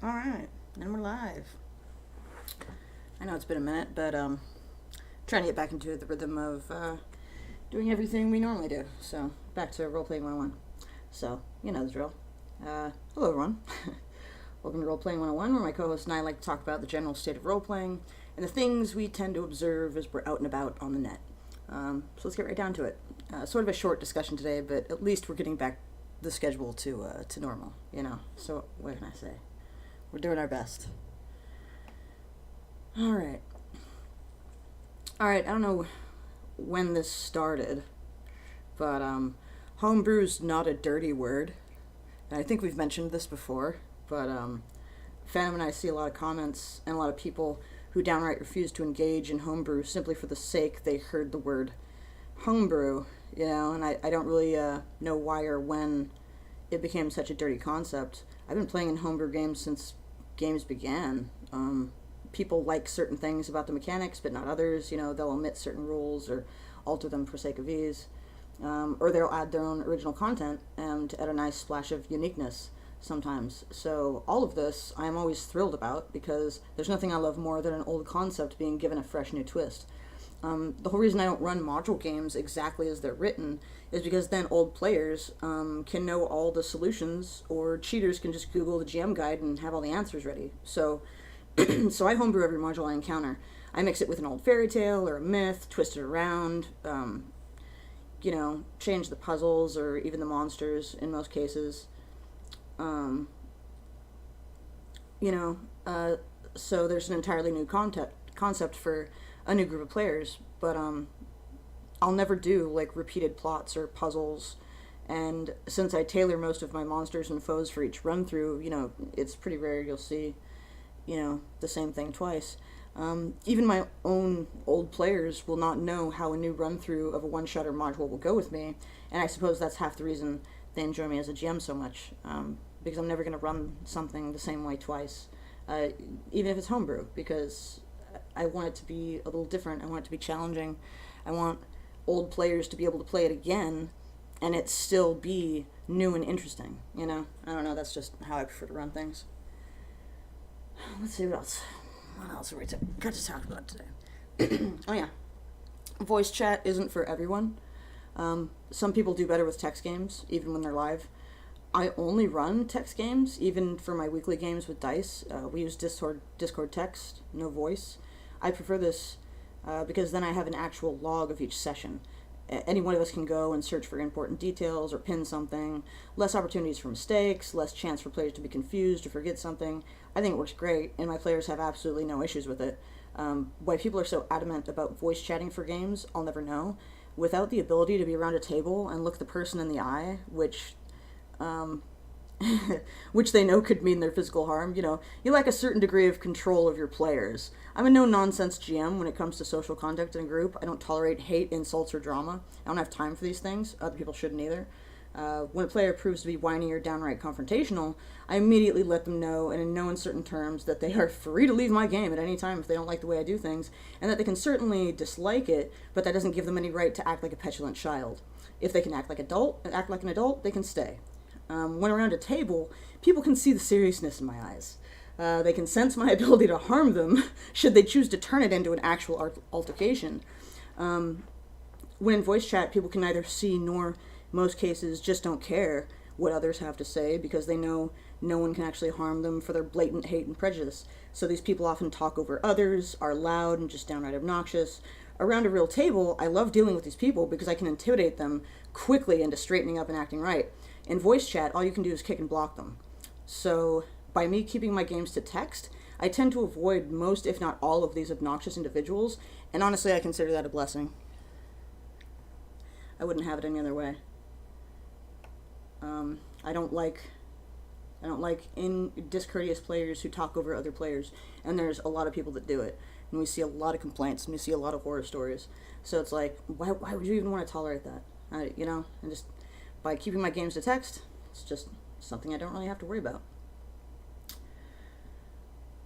Alright, and we're live. I know it's been a minute, but trying to get back into the rhythm of doing everything we normally do. So, back to Roleplaying 101. So, you know the drill. Hello everyone. Welcome to Roleplaying 101, where my co-host and I like to talk about the general state of roleplaying and the things we tend to observe as we're out and about on the net. So let's get right down to it. Sort of a short discussion today, but at least we're getting back the schedule to normal, you know. So what can I say? We're doing our best. Alright, I don't know when this started, but homebrew's not a dirty word. And I think we've mentioned this before, but Phantom and I see a lot of comments and a lot of people who downright refuse to engage in homebrew simply for the sake they heard the word homebrew, you know, and I don't really know why or when it became such a dirty concept. I've been playing in homebrew games since games began. People like certain things about the mechanics, but not others. You know, they'll omit certain rules or alter them for sake of ease. Or they'll add their own original content to add a nice splash of uniqueness sometimes. So all of this I'm always thrilled about, because there's nothing I love more than an old concept being given a fresh new twist. The whole reason I don't run module games exactly as they're written is because then old players can know all the solutions, or cheaters can just Google the GM guide and have all the answers ready. So so I homebrew every module I encounter. I mix it with an old fairy tale or a myth, twist it around, you know, change the puzzles or even the monsters in most cases. You know, so there's an entirely new concept for a new group of players, but I'll never do like repeated plots or puzzles. And since I tailor most of my monsters and foes for each run through, you know, it's pretty rare you'll see, you know, the same thing twice. Even my own old players will not know how a new run-through of a one-shot or module will go with me, and I suppose that's half the reason they enjoy me as a GM so much, because I'm never going to run something the same way twice, even if it's homebrew, because I want it to be a little different. I want it to be challenging. I want old players to be able to play it again, and it still be new and interesting, you know? I don't know, that's just how I prefer to run things. Let's see what else. What else are we got to talk about today? Oh yeah, voice chat isn't for everyone. Some people do better with text games, even when they're live. I only run text games, even for my weekly games with dice. We use Discord text, no voice. I prefer this because then I have an actual log of each session. Any one of us can go and search for important details or pin something. Less opportunities for mistakes, less chance for players to be confused or forget something. I think it works great, and my players have absolutely no issues with it. Why people are so adamant about voice chatting for games, I'll never know. Without the ability to be around a table and look the person in the eye, which which they know could mean their physical harm, you know, you lack a certain degree of control of your players. I'm a no-nonsense GM when it comes to social conduct in a group. I don't tolerate hate, insults, or drama. I don't have time for these things. Other people shouldn't either. When a player proves to be whiny or downright confrontational, I immediately let them know, and in no uncertain terms, that they are free to leave my game at any time if they don't like the way I do things, and that they can certainly dislike it, but that doesn't give them any right to act like a petulant child. If they can act like an adult, they can stay. When around a table, people can see the seriousness in my eyes. They can sense my ability to harm them should they choose to turn it into an actual altercation. When in voice chat, people can neither see nor, in most cases, just don't care what others have to say, because they know no one can actually harm them for their blatant hate and prejudice. So these people often talk over others, are loud and just downright obnoxious. Around a real table, I love dealing with these people because I can intimidate them quickly into straightening up and acting right. In voice chat, all you can do is kick and block them. So by me keeping my games to text, I tend to avoid most, if not all, of these obnoxious individuals, and honestly, I consider that a blessing. I wouldn't have it any other way. I don't like discourteous players who talk over other players, and there's a lot of people that do it, and we see a lot of complaints, and we see a lot of horror stories. So it's like, why would you even want to tolerate that? You know, and just by keeping my games to text, it's just something I don't really have to worry about.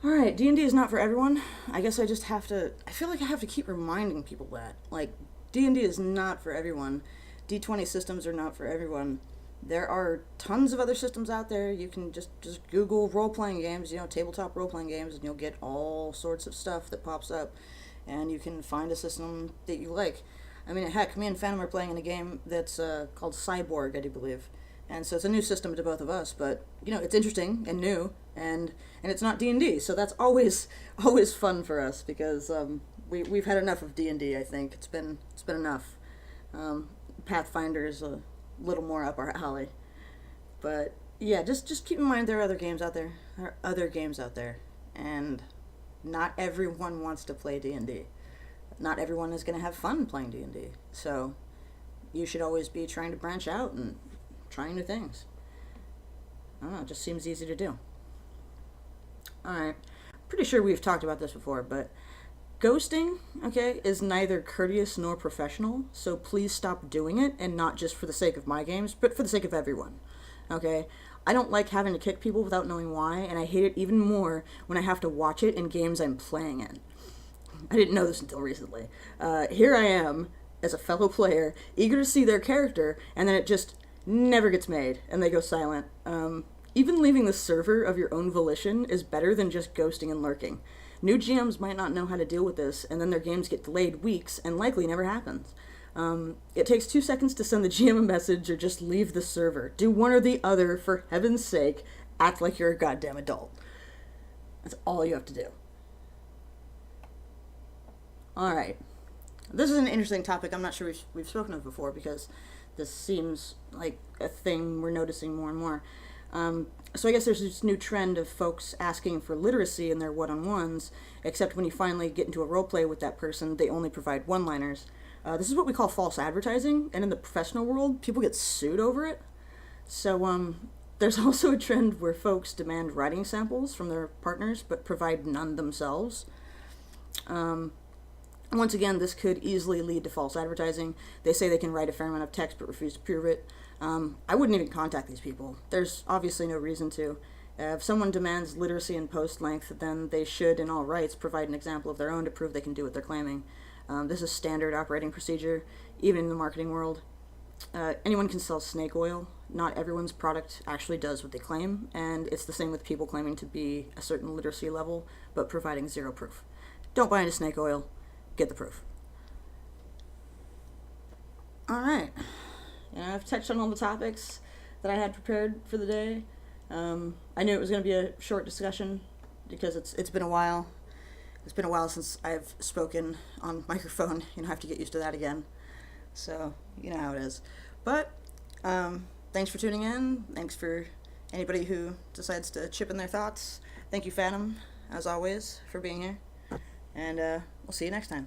Alright, D&D is not for everyone. I guess I feel like I have to keep reminding people that. Like, D&D is not for everyone. D20 systems are not for everyone. There are tons of other systems out there. You can just Google role-playing games, tabletop role-playing games, and you'll get all sorts of stuff that pops up. And you can find a system that you like. I mean, heck, me and Phantom are playing in a game that's called Cyborg, I do believe. And so it's a new system to both of us, but, it's interesting and new, and it's not D&D, so that's always fun for us, because we've had enough of D&D, I think. It's been enough. Pathfinder is a little more up our alley. But yeah, just keep in mind there are other games out there. And not everyone wants to play D&D. Not everyone is going to have fun playing D&D. So you should always be trying to branch out and trying new things. I don't know, it just seems easy to do. Alright, pretty sure we've talked about this before, but ghosting, okay, is neither courteous nor professional, so please stop doing it, and not just for the sake of my games, but for the sake of everyone, okay? I don't like having to kick people without knowing why, and I hate it even more when I have to watch it in games I'm playing in. I didn't know this until recently. Here I am, as a fellow player, eager to see their character, and then it just never gets made, and they go silent. Even leaving the server of your own volition is better than just ghosting and lurking. New GMs might not know how to deal with this, and then their games get delayed weeks, and likely never happens. It takes 2 seconds to send the GM a message or just leave the server. Do one or the other, for heaven's sake. Act like you're a goddamn adult. That's all you have to do. Alright. This is an interesting topic I'm not sure we've spoken of before, because this seems like a thing we're noticing more and more. So I guess there's this new trend of folks asking for literacy in their one-on-ones, except when you finally get into a roleplay with that person, they only provide one-liners. This is what we call false advertising, and in the professional world, people get sued over it. So there's also a trend where folks demand writing samples from their partners, but provide none themselves. Once again, this could easily lead to false advertising. They say they can write a fair amount of text, but refuse to prove it. I wouldn't even contact these people. There's obviously no reason to. If someone demands literacy in post length, then they should, in all rights, provide an example of their own to prove they can do what they're claiming. This is standard operating procedure, even in the marketing world. Anyone can sell snake oil. Not everyone's product actually does what they claim, and it's the same with people claiming to be a certain literacy level, but providing zero proof. Don't buy into snake oil. Get the proof. Alright. I've touched on all the topics that I had prepared for the day. I knew it was going to be a short discussion because it's been a while. It's been a while since I've spoken on microphone. I have to get used to that again. So, you know how it is. But, thanks for tuning in. Thanks for anybody who decides to chip in their thoughts. Thank you, Phantom, as always, for being here. And we'll see you next time.